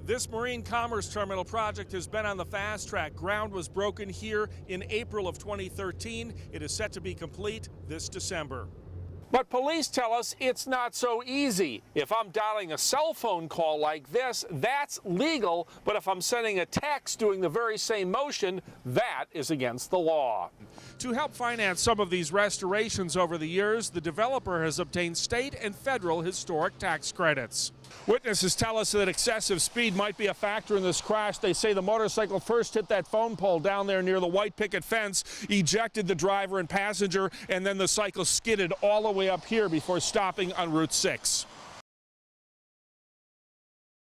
This Marine Commerce Terminal project has been on the fast track. Ground was broken here in April of 2013. It is set to be complete this December. But police tell us it's not so easy. If I'm dialing a cell phone call like this, that's legal, but if I'm sending a text doing the very same motion, that is against the law. To help finance some of these restorations over the years, the developer has obtained state and federal historic tax credits. Witnesses tell us that excessive speed might be a factor in this crash. They say the motorcycle first hit that phone pole down there near the white picket fence, ejected the driver and passenger, and then the cycle skidded all the way up here before stopping on Route 6.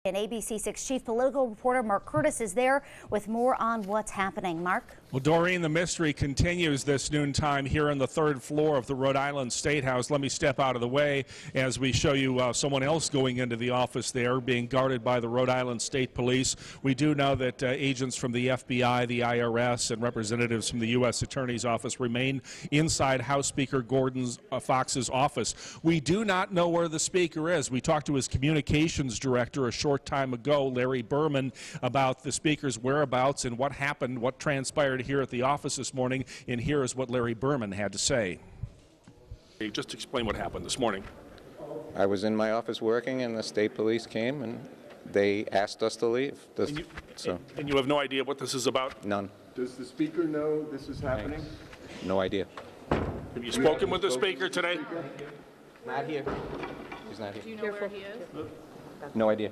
And ABC6 chief political reporter Mark Curtis is there with more on what's happening. Mark? Well, Doreen, the mystery continues this noontime here on the third floor of the Rhode Island State House. Let me step out of the way as we show you someone else going into the office there, being guarded by the Rhode Island State Police. We do know that agents from the FBI, the IRS, and representatives from the U.S. Attorney's Office remain inside House Speaker Gordon Fox's office. We do not know where the Speaker is. We talked to his communications director a short time ago, Larry Berman, about the Speaker's whereabouts and what happened, what transpired here at the office this morning, and here is what Larry Berman had to say. Just explain what happened this morning. I was in my office working, and the state police came, and they asked us to leave. And you have no idea what this is about? None. Does the Speaker know this is happening? No idea. Have you spoken with the Speaker today? Not here. He's not here. Do you know where he is? No idea.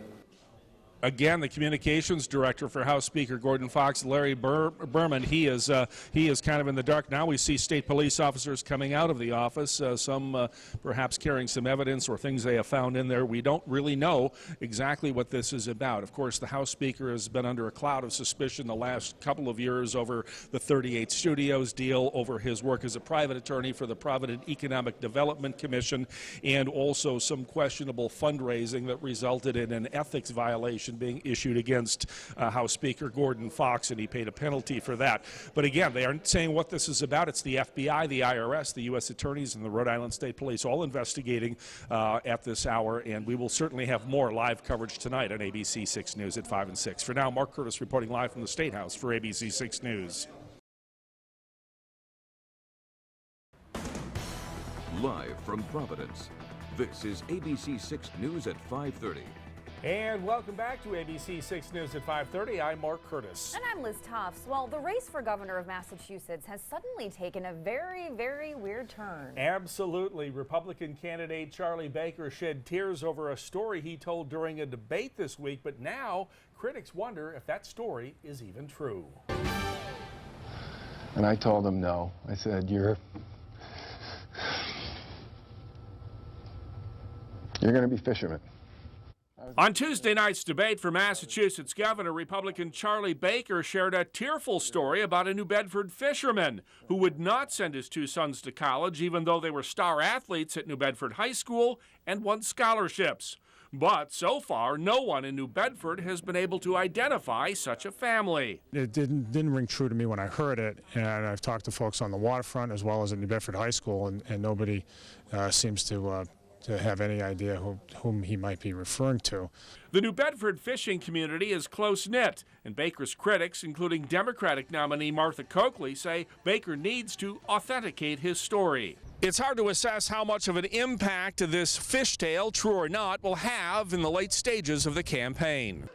Again, the communications director for House Speaker Gordon Fox, Larry Berman, he is kind of in the dark now. We see state police officers coming out of the office, some perhaps carrying some evidence or things they have found in there. We don't really know exactly what this is about. Of course, the House Speaker has been under a cloud of suspicion the last couple of years over the 38 Studios deal, over his work as a private attorney for the Providence Economic Development Commission, and also some questionable fundraising that resulted in an ethics violation being issued against House Speaker Gordon Fox, and he paid a penalty for that. But again, they aren't saying what this is about. It's the FBI, the IRS, the U.S. Attorneys, and the Rhode Island State Police all investigating at this hour, and we will certainly have more live coverage tonight on ABC 6 News at 5 and 6. For now, Mark Curtis reporting live from the State House for ABC 6 News. Live from Providence, this is ABC 6 News at 5:30. And welcome back to ABC 6 News at 5:30. I'm Mark Curtis. And I'm Liz Tofts. Well, the race for governor of Massachusetts has suddenly taken a very, very weird turn. Absolutely. Republican candidate Charlie Baker shed tears over a story he told during a debate this week, but now critics wonder if that story is even true. And I told him no. I said, you're going to be fishermen. On Tuesday night's debate for Massachusetts Governor, Republican Charlie Baker shared a tearful story about a New Bedford fisherman who would not send his two sons to college even though they were star athletes at New Bedford High School and won scholarships. But so far, no one in New Bedford has been able to identify such a family. It didn't ring true to me when I heard it, and I've talked to folks on the waterfront as well as at New Bedford High School, and nobody seems to have any idea whom he might be referring to. The New Bedford fishing community is close-knit, and Baker's critics, including Democratic nominee Martha Coakley, say Baker needs to authenticate his story. It's hard to assess how much of an impact this fishtail, true or not, will have in the late stages of the campaign.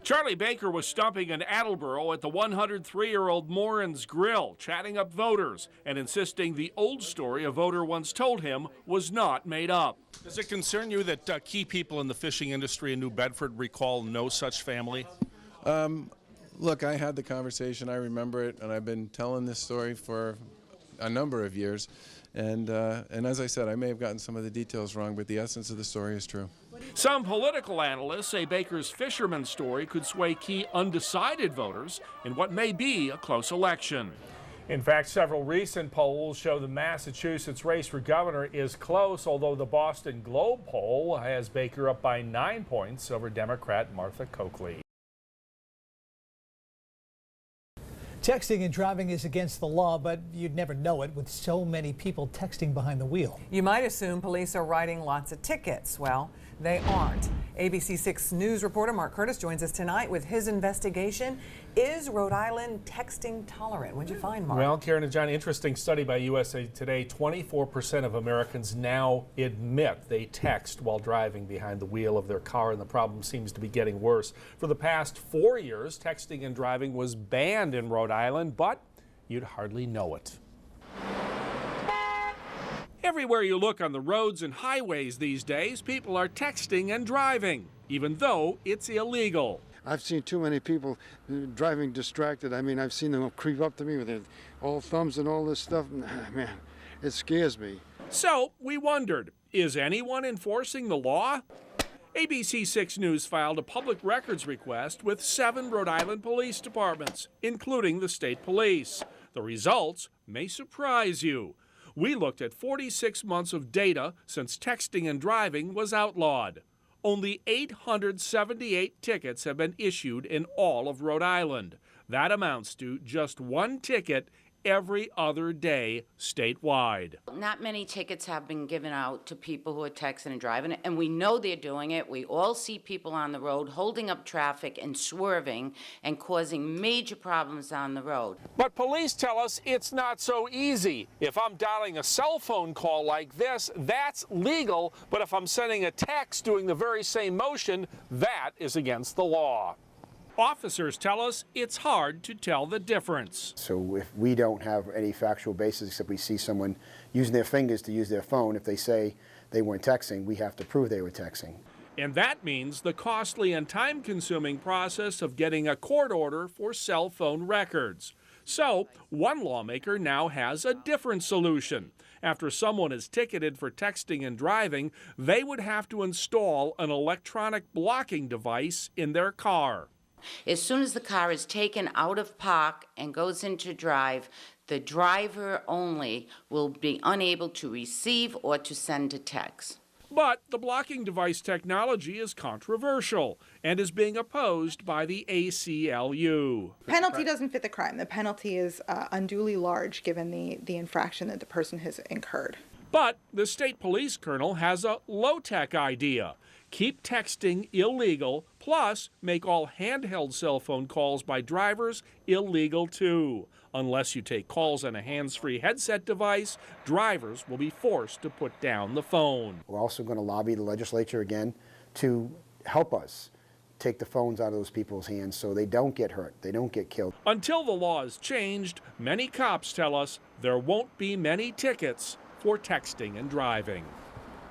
Charlie Baker was stumping in Attleboro at the 103-year-old Morin's Grill, chatting up voters and insisting the old story a voter once told him was not made up. Does it concern you that key people in the fishing industry in New Bedford recall no such family? Look, I had the conversation. I remember it, and I've been telling this story for a number of years. And as I said, I may have gotten some of the details wrong, but the essence of the story is true. Some political analysts say Baker's fisherman story could sway key undecided voters in what may be a close election. In fact, several recent polls show the Massachusetts race for governor is close, although the Boston Globe poll has Baker up by 9 points over Democrat Martha Coakley. Texting and driving is against the law, but you'd never know it with so many people texting behind the wheel. You might assume police are writing lots of tickets. Well, they aren't. ABC6 News reporter Mark Curtis joins us tonight with his investigation. Is Rhode Island texting tolerant? What'd you find, Mark? Well, Karen and John, interesting study by USA Today. 24% of Americans now admit they text while driving behind the wheel of their car, and the problem seems to be getting worse. For the past 4 years, texting and driving was banned in Rhode Island, but you'd hardly know it. Everywhere you look on the roads and highways these days, people are texting and driving, even though it's illegal. I've seen too many people driving distracted. I mean, I've seen them creep up to me with their all thumbs and all this stuff. Man, it scares me. So we wondered, is anyone enforcing the law? ABC6 News filed a public records request with 7 Rhode Island police departments, including the state police. The results may surprise you. We looked at 46 months of data since texting and driving was outlawed. Only 878 tickets have been issued in all of Rhode Island. That amounts to just 1 ticket every other day statewide. Not many tickets have been given out to people who are texting and driving, and we know they're doing it. We all see people on the road holding up traffic and swerving and causing major problems on the road. But police tell us it's not so easy. If I'm dialing a cell phone call like this, that's legal, but if I'm sending a text doing the very same motion, that is against the law. Officers tell us it's hard to tell the difference. So if we don't have any factual basis except we see someone using their fingers to use their phone, if they say they weren't texting, we have to prove they were texting. And that means the costly and time-consuming process of getting a court order for cell phone records. So one lawmaker now has a different solution. After someone is ticketed for texting and driving, they would have to install an electronic blocking device in their car. As soon as the car is taken out of park and goes into drive, the driver only will be unable to receive or to send a text. But the blocking device technology is controversial and is being opposed by the ACLU. Penalty doesn't fit the crime. The penalty is unduly large given the infraction that the person has incurred. But the state police colonel has a low-tech idea. Keep texting illegal, plus make all handheld cell phone calls by drivers illegal too. Unless you take calls on a hands-free headset device, drivers will be forced to put down the phone. We're also going to lobby the legislature again to help us take the phones out of those people's hands so they don't get hurt, they don't get killed. Until the law is changed, many cops tell us there won't be many tickets for texting and driving.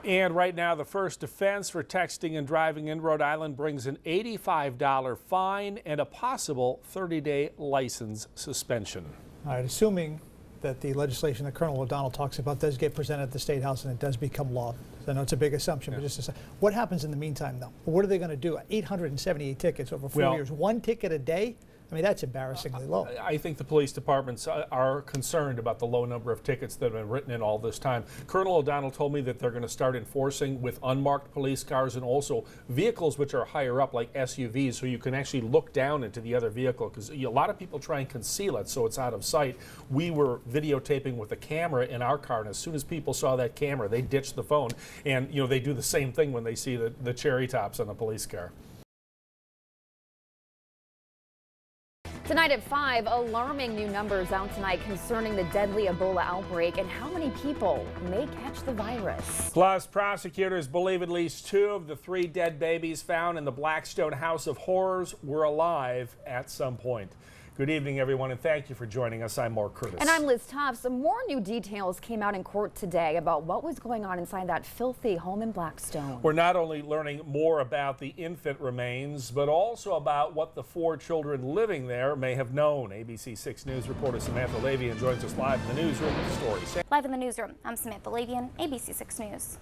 And right now, the first offense for texting and driving in Rhode Island brings an $85 fine and a possible 30-day license suspension. All right, assuming that the legislation that Colonel O'Donnell talks about does get presented at the State House and it does become law. I know it's a big assumption, but just what happens in the meantime, though? What are they going to do? 878 tickets over 4 years, 1 ticket a day? I mean, that's embarrassingly low. I think the police departments are concerned about the low number of tickets that have been written in all this time. Colonel O'Donnell told me that they're going to start enforcing with unmarked police cars and also vehicles which are higher up, like SUVs, so you can actually look down into the other vehicle, because a lot of people try and conceal it so it's out of sight. We were videotaping with a camera in our car, and as soon as people saw that camera, they ditched the phone. And, you know, they do the same thing when they see the cherry tops on a police car. Tonight at 5, alarming new numbers out tonight concerning the deadly Ebola outbreak and how many people may catch the virus. Plus, prosecutors believe at least 2 of the 3 dead babies found in the Blackstone House of Horrors were alive at some point. Good evening, everyone, and thank you for joining us. I'm Mark Curtis. And I'm Liz Toff. Some more new details came out in court today about what was going on inside that filthy home in Blackstone. We're not only learning more about the infant remains, but also about what the 4 children living there may have known. ABC6 News reporter Samantha Lavian joins us live in the newsroom with the story. Live in the newsroom, I'm Samantha Lavian, ABC6 News.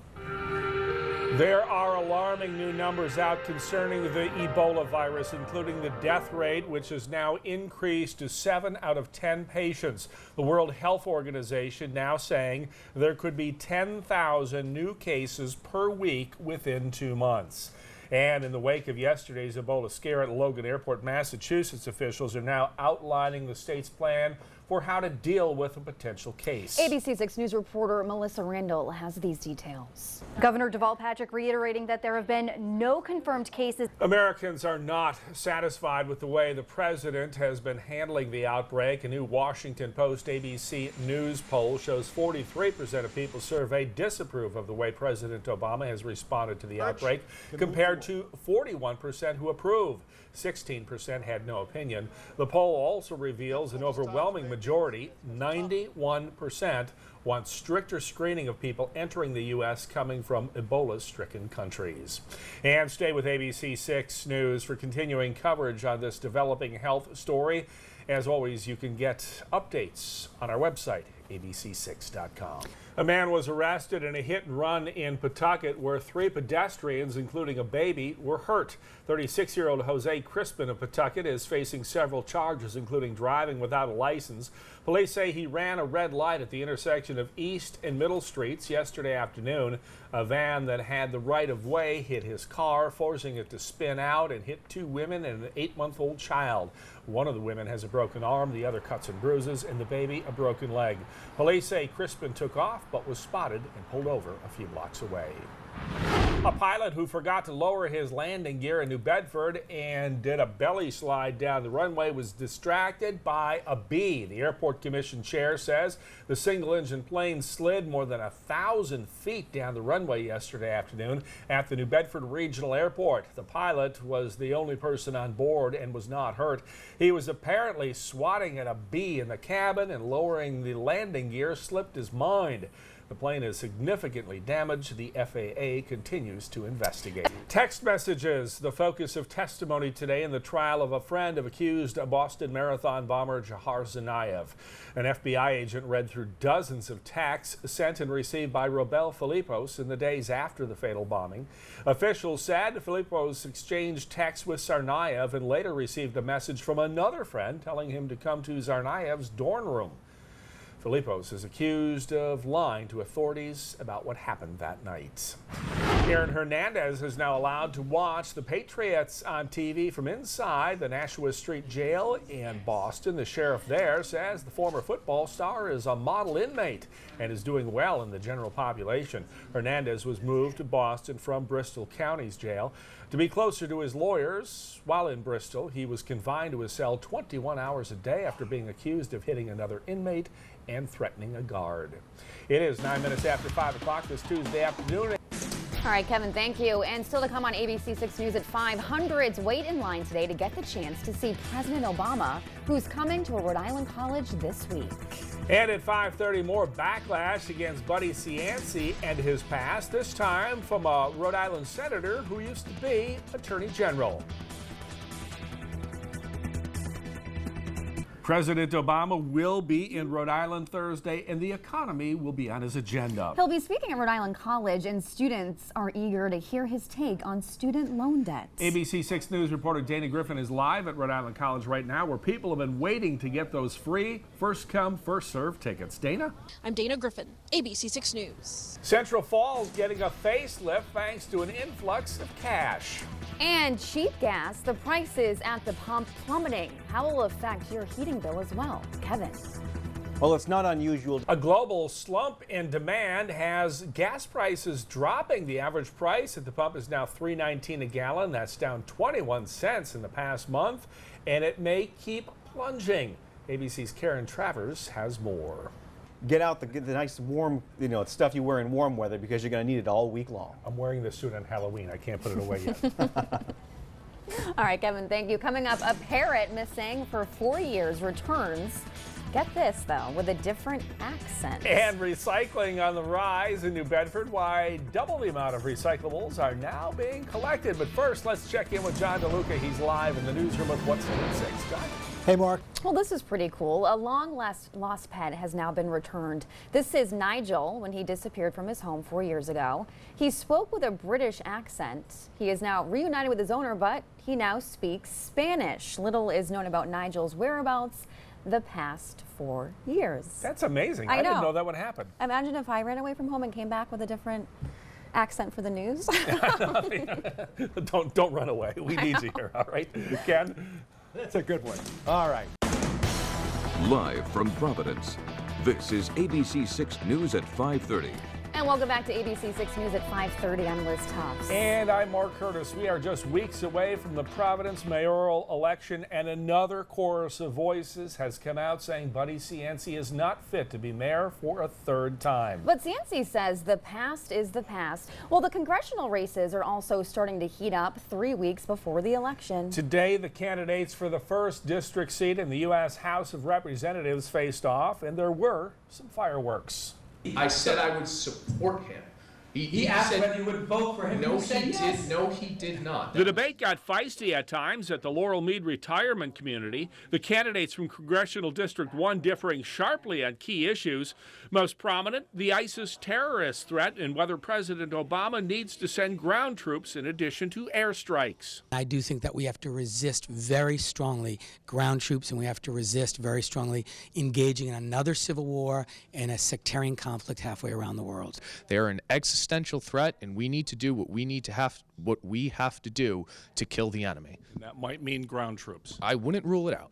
There are alarming new numbers out concerning the Ebola virus, including the death rate, which has now increased to 7 out of 10 patients. The World Health Organization now saying there could be 10,000 new cases per week within 2 months. And in the wake of yesterday's Ebola scare at Logan Airport, Massachusetts officials are now outlining the state's plan for how to deal with a potential case. ABC6 News reporter Melissa Randall has these details. Governor Deval Patrick reiterating that there have been no confirmed cases. Americans are not satisfied with the way the president has been handling the outbreak. A new Washington Post ABC News poll shows 43% of people surveyed disapprove of the way President Obama has responded to the outbreak, compared to 41% who approve. 16% had no opinion. The poll also reveals an overwhelming majority, 91%, want stricter screening of people entering the U.S. coming from Ebola-stricken countries. And stay with ABC6 News for continuing coverage on this developing health story. As always, you can get updates on our website, abc6.com. A man was arrested in a hit and run in Pawtucket where 3 pedestrians, including a baby, were hurt. 36-year-old Jose Crispin of Pawtucket is facing several charges, including driving without a license. Police say he ran a red light at the intersection of East and Middle Streets yesterday afternoon. A van that had the right-of-way hit his car, forcing it to spin out and hit 2 women and an 8-month-old child. One of the women has a broken arm, the other cuts and bruises, and the baby a broken leg. Police say Crispin took off but was spotted and pulled over a few blocks away. A pilot who forgot to lower his landing gear in New Bedford and did a belly slide down the runway was distracted by a bee. The Airport Commission chair says the single-engine plane slid more than 1,000 feet down the runway yesterday afternoon at the New Bedford Regional Airport. The pilot was the only person on board and was not hurt. He was apparently swatting at a bee in the cabin, and lowering the landing gear slipped his mind. The plane is significantly damaged. The FAA continues to investigate. Text messages, the focus of testimony today in the trial of a friend of accused Boston Marathon bomber Jahar Tsarnaev. An FBI agent read through dozens of texts sent and received by Robel Filipos in the days after the fatal bombing. Officials said Filipos exchanged texts with Tsarnaev and later received a message from another friend telling him to come to Tsarnaev's dorm room. Filipos is accused of lying to authorities about what happened that night. Aaron Hernandez is now allowed to watch the Patriots on TV from inside the Nashua Street Jail in Boston. The sheriff there says the former football star is a model inmate and is doing well in the general population. Hernandez was moved to Boston from Bristol County's jail to be closer to his lawyers. While in Bristol, he was confined to his cell 21 hours a day after being accused of hitting another inmate and threatening a guard. It is 9 minutes after 5 o'clock this Tuesday afternoon. All right, Kevin, thank you. And still to come on ABC6 News at 5, hundreds wait in line today to get the chance to see President Obama, who's coming to a Rhode Island college this week. And at 5:30, more backlash against Buddy Cianci and his past, this time from a Rhode Island senator who used to be Attorney General. President Obama will be in Rhode Island Thursday, and the economy will be on his agenda. He'll be speaking at Rhode Island College, and students are eager to hear his take on student loan debt. ABC6 News reporter Dana Griffin is live at Rhode Island College right now, where people have been waiting to get those free first-come, first-served tickets. Dana? I'm Dana Griffin, ABC6 News. Central Falls getting a facelift thanks to an influx of cash. And cheap gas, the prices at the pump plummeting. How will it affect your heating bill as well? Kevin. Well, it's not unusual. A global slump in demand has gas prices dropping. The average price at the pump is now $3.19 a gallon. That's down 21 cents in the past month, and it may keep plunging. ABC's Karen Travers has more. Get out the nice warm, stuff you wear in warm weather because you're going to need it all week long. I'm wearing this suit on Halloween. I can't put it away yet. All right, Kevin, thank you. Coming up, a parrot missing for 4 years returns. Get this, though, with a different accent. And recycling on the rise in New Bedford. Why double the amount of recyclables are now being collected. But first, let's check in with John DeLuca. He's live in the newsroom with What's New at 6. John? Hey, Mark. Well, this is pretty cool. A long lost pet has now been returned. This is Nigel when he disappeared from his home 4 years ago. He spoke with a British accent. He is now reunited with his owner, but he now speaks Spanish. Little is known about Nigel's whereabouts the past 4 years. That's amazing. I didn't know that would happen. Imagine if I ran away from home and came back with a different accent for the news. Don't run away. We need you here, all right? Ken? That's a good one. All right. Live from Providence, this is ABC 6 News at 5:30. And welcome back to ABC 6 News at 5:30. I'm Liz Tufts. And I'm Mark Curtis. We are just weeks away from the Providence mayoral election, and another chorus of voices has come out saying Buddy Cianci is not fit to be mayor for a third time. But Cianci says the past is the past. Well, the congressional races are also starting to heat up 3 weeks before the election. Today, the candidates for the 1st district seat in the U.S. House of Representatives faced off, and there were some fireworks. I said I would support him. He asked said, whether you would vote for him. No, he yes. did. No, he did not. The debate got feisty at times at the Laurel Mead retirement community. The candidates from Congressional District 1 differing sharply on key issues. Most prominent, the ISIS terrorist threat and whether President Obama needs to send ground troops in addition to airstrikes. I do think that we have to resist very strongly ground troops, and we have to resist very strongly engaging in another civil war and a sectarian conflict halfway around the world. They're an existential threat, and we need to do what we have to do to kill the enemy. And that might mean ground troops. I wouldn't rule it out.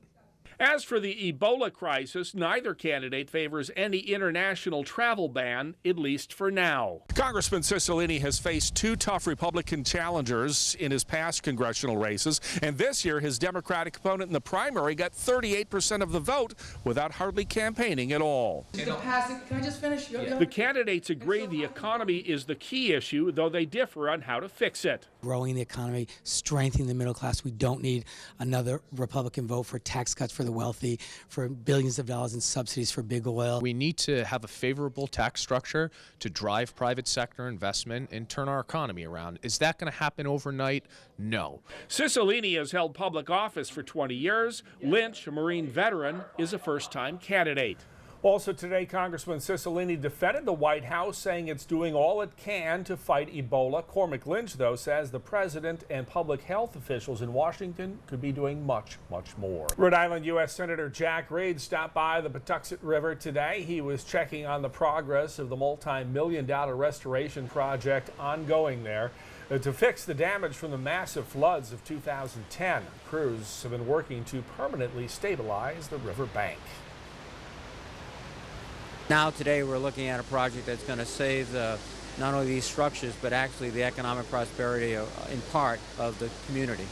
As for the Ebola crisis, neither candidate favors any international travel ban, at least for now. Congressman Cicilline has faced 2 tough Republican challengers in his past congressional races, and this year his Democratic opponent in the primary got 38% of the vote without hardly campaigning at all. Can I just finish? The candidates agree the economy is the key issue, though they differ on how to fix it. Growing the economy, strengthening the middle class. We don't need another Republican vote for tax cuts for the wealthy, for billions of dollars in subsidies for big oil. We need to have a favorable tax structure to drive private sector investment and turn our economy around. Is that going to happen overnight? No. Cicilline has held public office for 20 years. Lynch, a Marine veteran, is a first-time candidate. Also today, Congressman Cicilline defended the White House, saying it's doing all it can to fight Ebola. Cormac Lynch, though, says the president and public health officials in Washington could be doing much, much more. Rhode Island U.S. Senator Jack Reed stopped by the Patuxent River today. He was checking on the progress of the multi-million-dollar restoration project ongoing there to fix the damage from the massive floods of 2010. Crews have been working to permanently stabilize the river bank. Now today we're looking at a project that's going to save not only these structures but actually the economic prosperity in part of the community.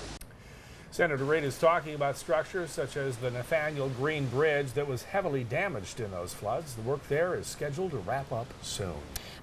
Senator Reid is talking about structures such as the Nathaniel Green Bridge that was heavily damaged in those floods. The work there is scheduled to wrap up soon.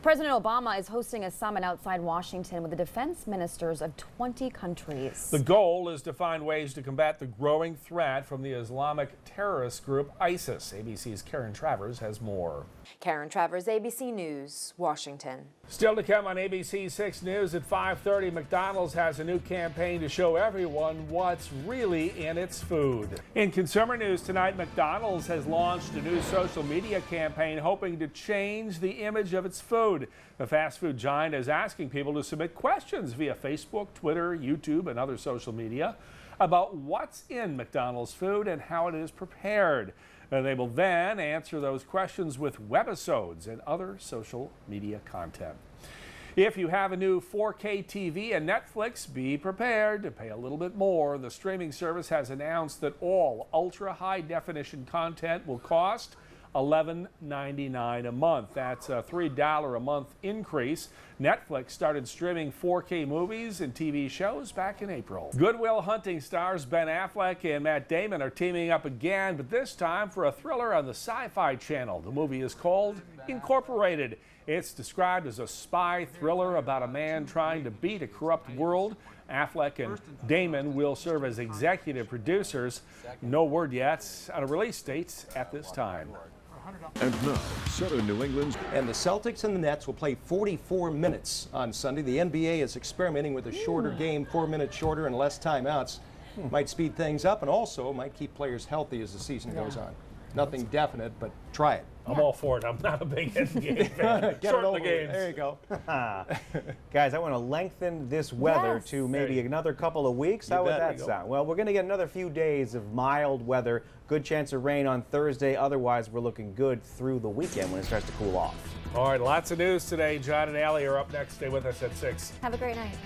President Obama is hosting a summit outside Washington with the defense ministers of 20 countries. The goal is to find ways to combat the growing threat from the Islamic terrorist group ISIS. ABC's Karen Travers has more. Karen Travers, ABC News, Washington. Still to come on ABC 6 News at 5:30, McDonald's has a new campaign to show everyone what's really in its food. In consumer news tonight, McDonald's has launched a new social media campaign hoping to change the image of its food. The fast food giant is asking people to submit questions via Facebook, Twitter, YouTube, and other social media about what's in McDonald's food and how it is prepared. They will then answer those questions with webisodes and other social media content. If you have a new 4K TV and Netflix, be prepared to pay a little bit more. The streaming service has announced that all ultra-high definition content will cost $11.99 a month. That's a $3 a month increase. Netflix started streaming 4K movies and TV shows back in April. Good Will Hunting stars Ben Affleck and Matt Damon are teaming up again, but this time for a thriller on the Sci-Fi Channel. The movie is called Incorporated. It's described as a spy thriller about a man trying to beat a corrupt world. Affleck and Damon will serve as executive producers. No word yet on a release date at this time. And now, Southern New England's. And the Celtics and the Nets will play 44 minutes on Sunday. The NBA is experimenting with a shorter game, 4 minutes shorter and less timeouts. Might speed things up and also might keep players healthy as the season goes on. Nothing definite, but try it. I'm all for it. I'm not a big NBA fan. Shorten the games. There you go. Guys, I want to lengthen this weather to maybe another couple of weeks. How would that sound? Well, we're going to get another few days of mild weather. Good chance of rain on Thursday. Otherwise, we're looking good through the weekend when it starts to cool off. All right, lots of news today. John and Allie are up next. Stay with us at 6. Have a great night.